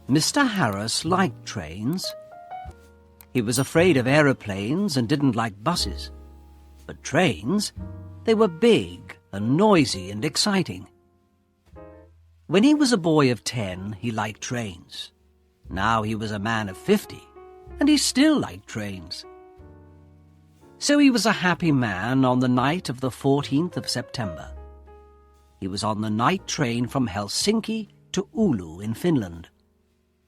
Mr. Harris liked trains. He was afraid of aeroplanes and didn't like buses. But trains, they were big and noisy and exciting. When he was a boy of 10, he liked trains. Now he was a man of 50, and he still liked trains. So he was a happy man on the night of the 14th of September. He was on the night train from Helsinki to Oulu in Finland,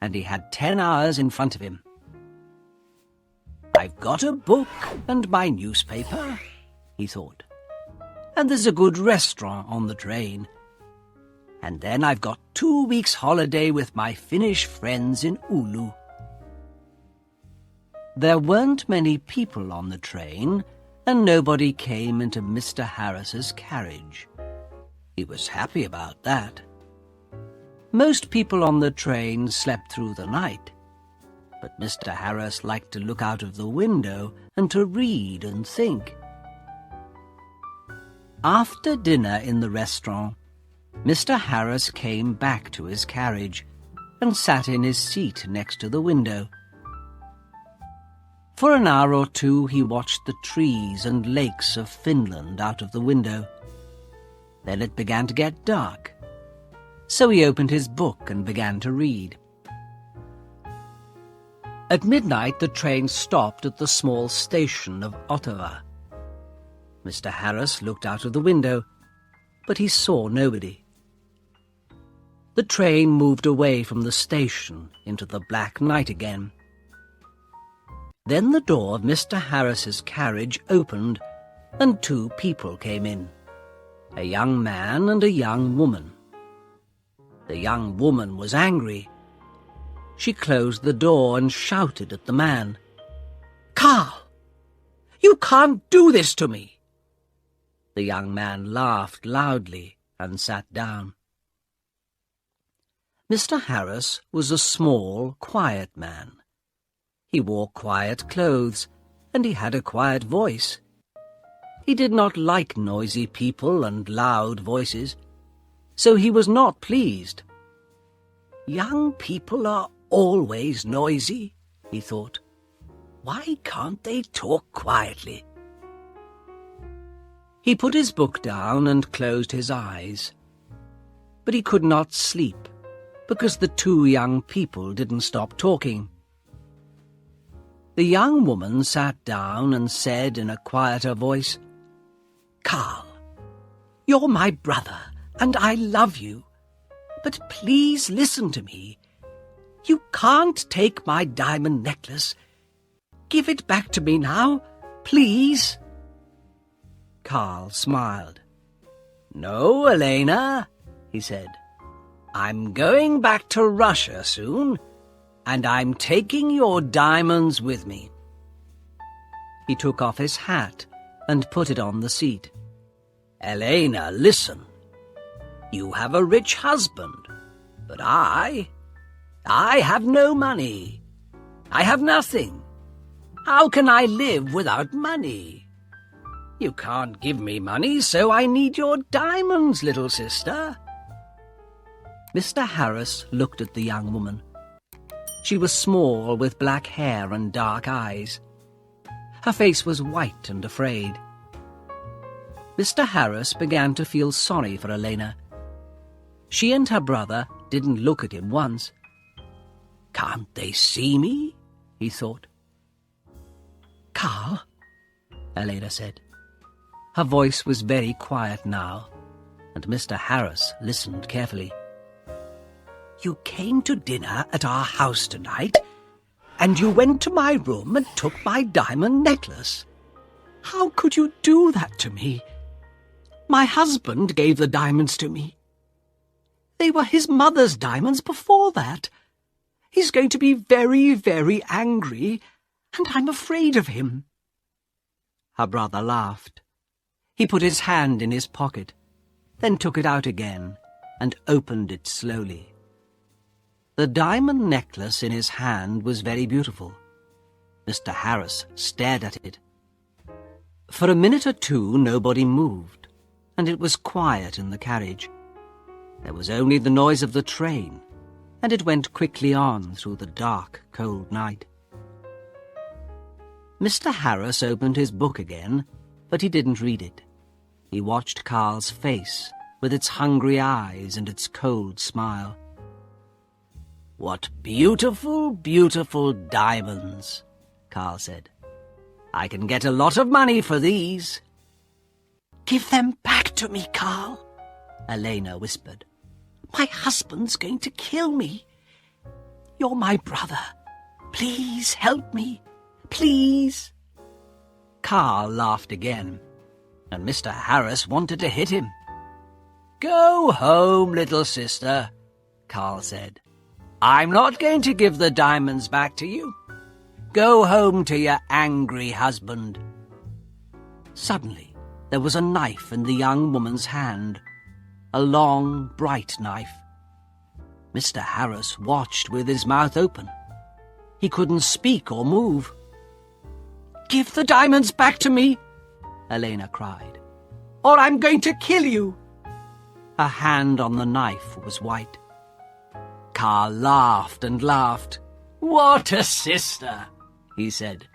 and he had 10 hours in front of him. I've got a book and my newspaper, he thought, and there's a good restaurant on the train. And then I've got 2 weeks' holiday with my Finnish friends in Oulu. There weren't many people on the train, and nobody came into Mr. Harris's carriage. He was happy about that. Most people on the train slept through the night, but Mr. Harris liked to look out of the window and to read and think. After dinner in the restaurant, Mr. Harris came back to his carriage and sat in his seat next to the window. For an hour or two he watched the trees and lakes of Finland out of the window. Then it began to get dark, so he opened his book and began to read. At midnight the train stopped at the small station of Ottawa. Mr. Harris looked out of the window, but he saw nobody. The train moved away from the station into the black night again. Then the door of Mr. Harris's carriage opened, and 2 people came in, a young man and a young woman. The young woman was angry. She closed the door and shouted at the man, "Carl, you can't do this to me!" The young man laughed loudly and sat down. Mr. Harris was a small, quiet man. He wore quiet clothes, and he had a quiet voice. He did not like noisy people and loud voices, so he was not pleased. Young people are always noisy, he thought. Why can't they talk quietly? He put his book down and closed his eyes. But he could not sleep, because the 2 young people didn't stop talking. The young woman sat down and said in a quieter voice, "Carl, you're my brother, and I love you. But please listen to me. You can't take my diamond necklace. Give it back to me now, please." Carl smiled. "No, Elena," he said. "I'm going back to Russia soon, and I'm taking your diamonds with me." He took off his hat and put it on the seat. "Elena, listen. You have a rich husband, but I have no money. I have nothing. How can I live without money? You can't give me money, so I need your diamonds, little sister." Mr. Harris looked at the young woman. She was small, with black hair and dark eyes. Her face was white and afraid. Mr. Harris began to feel sorry for Elena. She and her brother didn't look at him once. "Can't they see me?" he thought. "Carl," Elena said. Her voice was very quiet now, and Mr. Harris listened carefully. "You came to dinner at our house tonight, and you went to my room and took my diamond necklace. How could you do that to me? My husband gave the diamonds to me. They were his mother's diamonds before that. He's going to be very, very angry, and I'm afraid of him." Her brother laughed. He put his hand in his pocket, then took it out again and opened it slowly. The diamond necklace in his hand was very beautiful. Mr. Harris stared at it. For a minute or 2 nobody moved, and it was quiet in the carriage. There was only the noise of the train and it went quickly on through the dark, cold night. Mr. Harris opened his book again, but he didn't read it. He watched Carl's face, with its hungry eyes and its cold smile. "What beautiful, beautiful diamonds," Carl said. "I can get a lot of money for these." "Give them back to me, Carl," Elena whispered. "My husband's going to kill me. You're my brother. Please help me. Please." Carl laughed again, and Mr. Harris wanted to hit him. "Go home, little sister," Carl said. "I'm not going to give the diamonds back to you. Go home to your angry husband." Suddenly, there was a knife in the young woman's hand, a long, bright knife. Mr. Harris watched with his mouth open. He couldn't speak or move. "Give the diamonds back to me," Elena cried, "or I'm going to kill you." Her hand on the knife was white. Carl laughed and laughed. "What a sister," he said.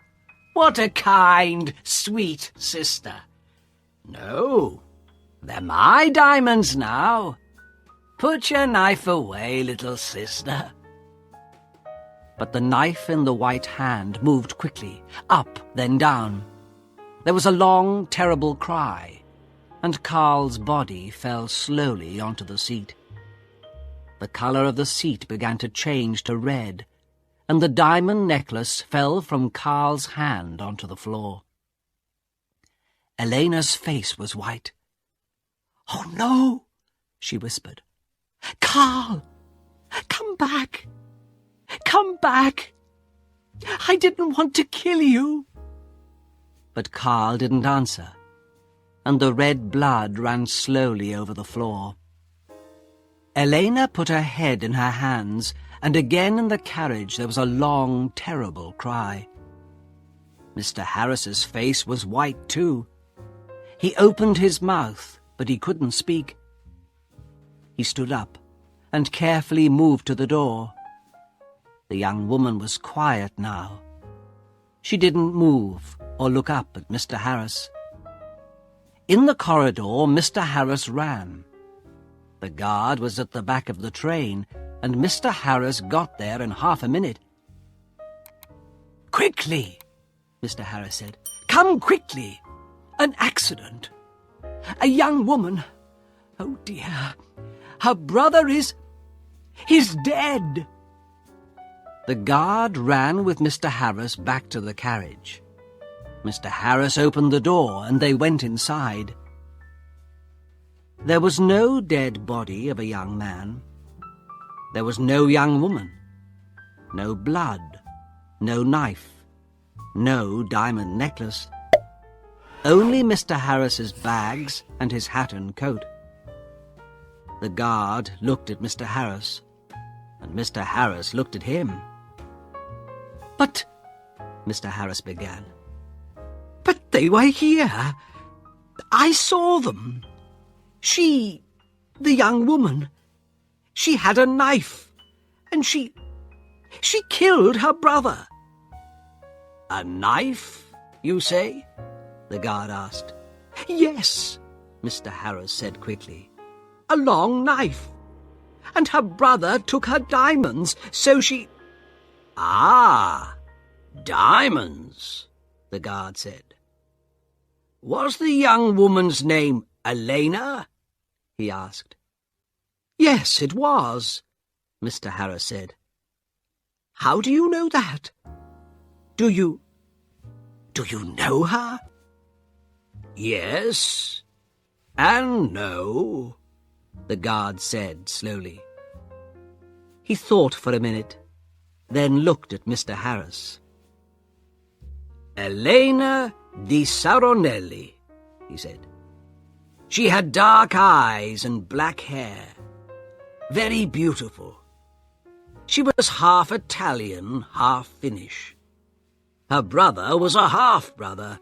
"What a kind, sweet sister. No, they're my diamonds now. Put your knife away, little sister." But the knife in the white hand moved quickly, up, then down. There was a long, terrible cry, and Carl's body fell slowly onto the seat. The color of the seat began to change to red, and the diamond necklace fell from Carl's hand onto the floor. Elena's face was white. "Oh, no," she whispered. "Carl, come back. Come back. I didn't want to kill you." But Carl didn't answer, and the red blood ran slowly over the floor. Elena put her head in her hands, and again in the carriage there was a long, terrible cry. Mr. Harris's face was white too. He opened his mouth, but he couldn't speak. He stood up and carefully moved to the door. The young woman was quiet now. She didn't move or look up at Mr. Harris. In the corridor, Mr. Harris ran. The guard was at the back of the train, and Mr. Harris got there in half a minute. "Quickly," Mr. Harris said. "Come quickly. An accident. A young woman. Oh, dear. Her brother he's dead." The guard ran with Mr. Harris back to the carriage. Mr. Harris opened the door, and they went inside. There was no dead body of a young man. There was no young woman. No blood. No knife. No diamond necklace. Only Mr. Harris's bags and his hat and coat. The guard looked at Mr. Harris, and Mr. Harris looked at him. "But," Mr. Harris began. "But they were here. I saw them. The young woman, she had a knife, and she killed her brother." "A knife, you say?" the guard asked. "Yes," Mr. Harris said quickly. "A long knife. And her brother took her diamonds, so she—" "Ah, diamonds," the guard said. "Was the young woman's name Elena?" he asked. "Yes, it was," Mr. Harris said. "How do you know that? Do you know her?" "Yes and no," the guard said slowly. He thought for a minute, then looked at Mr. Harris. "Elena di Saronelli," he said. "She had dark eyes and black hair. Very beautiful. She was half Italian, half Finnish. Her brother was a half-brother.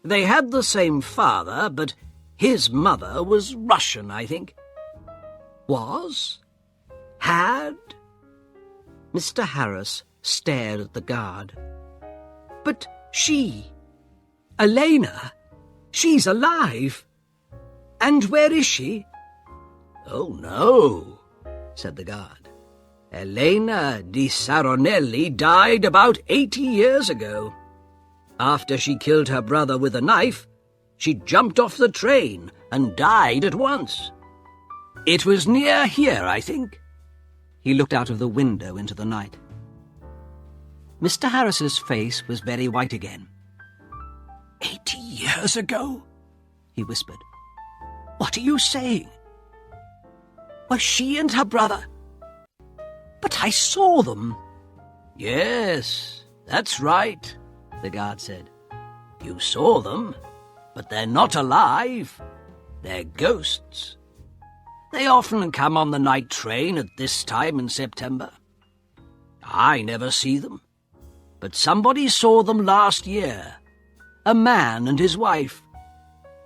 They had the same father, but his mother was Russian, I think." "Was? Had? Mr. Harris stared at the guard. But she, Elena, she's alive. And where is she? Oh, no, said the guard. Elena di Saronelli died about 80 years ago. After she killed her brother with a knife, she jumped off the train and died at once. It was near here, I think. He looked out of the window into the night. Mr. Harris's face was very white again. 80 years ago? He whispered. What are you saying? Was she and her brother? But I saw them. Yes, that's right, the guard said. You saw them, but they're not alive. They're ghosts. They often come on the night train at this time in September. I never see them, but somebody saw them last year. A man and his wife.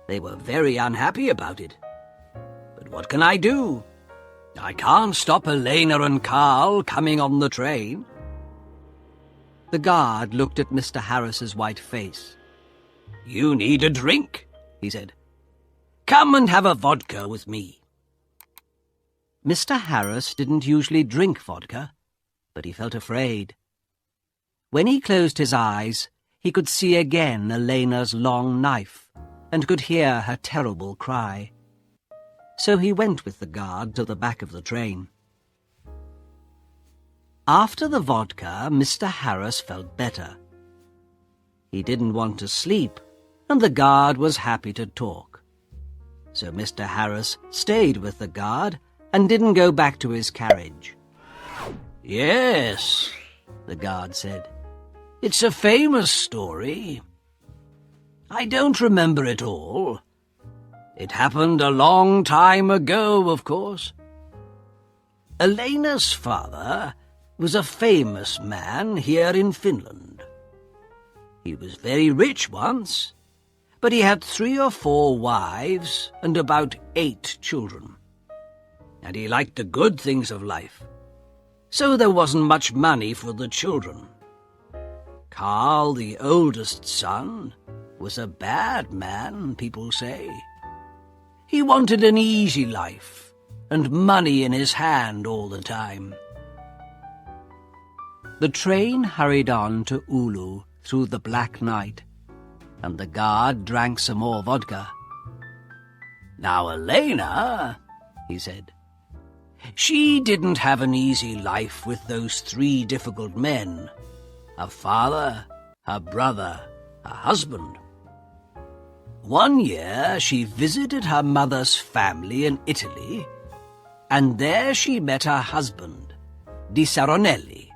They were very unhappy about it. But what can I do? I can't stop Elena and Carl coming on the train. The guard looked at Mr. Harris's white face. You need a drink, he said. Come and have a vodka with me. Mr. Harris didn't usually drink vodka, but he felt afraid. When he closed his eyes, he could see again Elena's long knife and could hear her terrible cry. So he went with the guard to the back of the train. After the vodka, Mr. Harris felt better. He didn't want to sleep, and the guard was happy to talk. So Mr. Harris stayed with the guard and didn't go back to his carriage. Yes, the guard said. It's a famous story. I don't remember it all. It happened a long time ago, of course. Elena's father was a famous man here in Finland. He was very rich once, but he had 3 or 4 wives and about 8 children. And he liked the good things of life, so there wasn't much money for the children. Carl, the oldest son, was a bad man, people say. He wanted an easy life and money in his hand all the time. The train hurried on to Oulu through the black night, and the guard drank some more vodka. Now, Elena, he said, she didn't have an easy life with those 3 difficult men, her father, her brother, her husband. One year she visited her mother's family in Italy, and there she met her husband, Di Saronelli.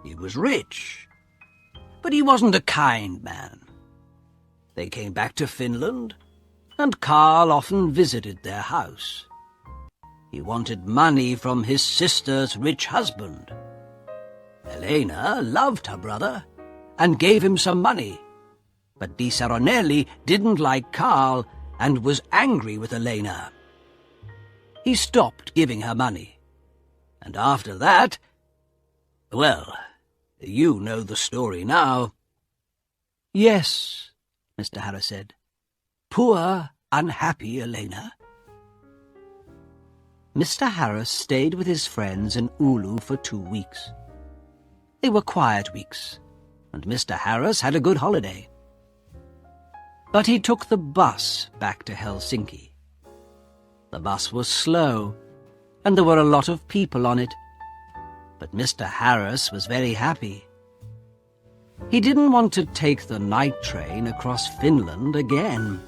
He was rich, but he wasn't a kind man. They came back to Finland, and Carl often visited their house. He wanted money from his sister's rich husband. Elena loved her brother and gave him some money, but Di Saronelli didn't like Carl and was angry with Elena. He stopped giving her money, and after that, well, you know the story now. Yes, Mr. Harris said. Poor, unhappy Elena. Mr. Harris stayed with his friends in Oulu for 2 weeks. They were quiet weeks, and Mr. Harris had a good holiday. But he took the bus back to Helsinki. The bus was slow, and there were a lot of people on it. But Mr. Harris was very happy. He didn't want to take the night train across Finland again.